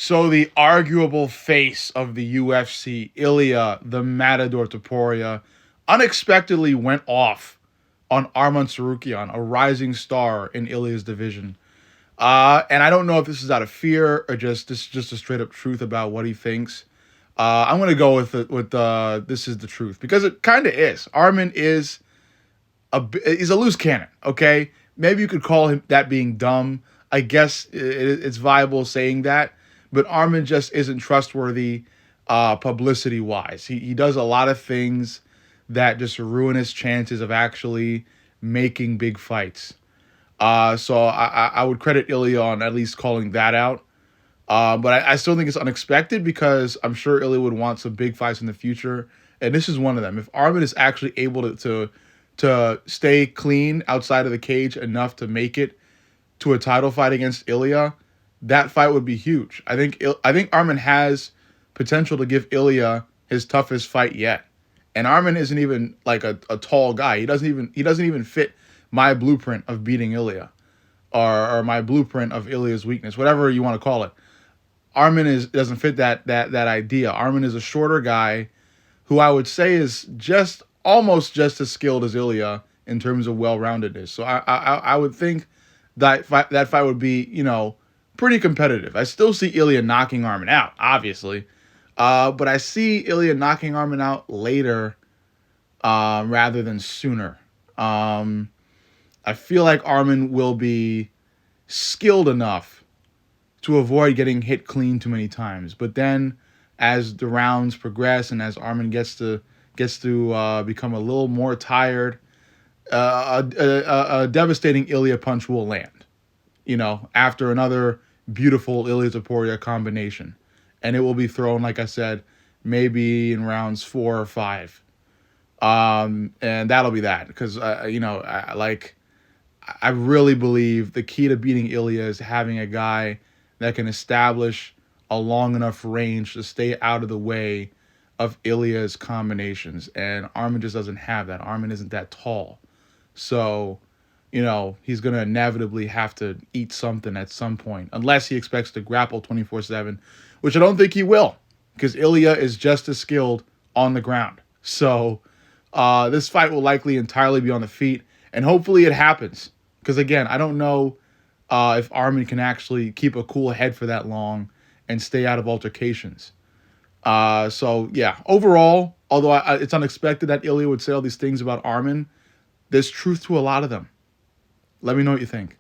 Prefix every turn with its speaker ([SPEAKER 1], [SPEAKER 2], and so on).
[SPEAKER 1] So the arguable face of the UFC, Ilya the Matador Taporia, unexpectedly went off on Arman Tsarukyan, a rising star in Ilya's division. And I don't know if this is out of fear or just a straight up truth about what he thinks. I'm gonna go with this is the truth because it kind of is. Arman is he's a loose cannon. Okay, maybe you could call him that being dumb. I guess it's viable saying that, but Armin just isn't trustworthy publicity wise. He does a lot of things that just ruin his chances of actually making big fights. So I would credit Ilya on at least calling that out. But I still think it's unexpected because I'm sure Ilya would want some big fights in the future, and this is one of them. If Armin is actually able to stay clean outside of the cage enough to make it to a title fight against Ilya, that fight would be huge. I think Armin has potential to give Ilya his toughest fight yet. And Armin isn't even like a tall guy. He doesn't even fit my blueprint of beating Ilya or my blueprint of Ilya's weakness, whatever you want to call it. Armin doesn't fit that idea. Armin is a shorter guy who I would say is just almost just as skilled as Ilya in terms of well-roundedness. So I would think that fight would be pretty competitive. I still see Ilya knocking Armin out, obviously, but I see Ilya knocking Armin out later rather than sooner. I feel like Armin will be skilled enough to avoid getting hit clean too many times. But then, as the rounds progress and as Armin gets to become a little more tired, a devastating Ilya punch will land. After another beautiful Ilya Taporia combination, and it will be thrown, like I said, maybe in rounds 4 or 5. And that'll be that because I really believe the key to beating Ilya is having a guy that can establish a long enough range to stay out of the way of Ilya's combinations. And Armin just doesn't have that. Armin isn't that tall. So, he's going to inevitably have to eat something at some point, unless he expects to grapple 24/7, which I don't think he will, because Ilya is just as skilled on the ground. So, this fight will likely entirely be on the feet, and hopefully it happens. Because again, I don't know if Armin can actually keep a cool head for that long and stay out of altercations. So yeah, overall, although it's unexpected that Ilya would say all these things about Armin, there's truth to a lot of them. Let me know what you think.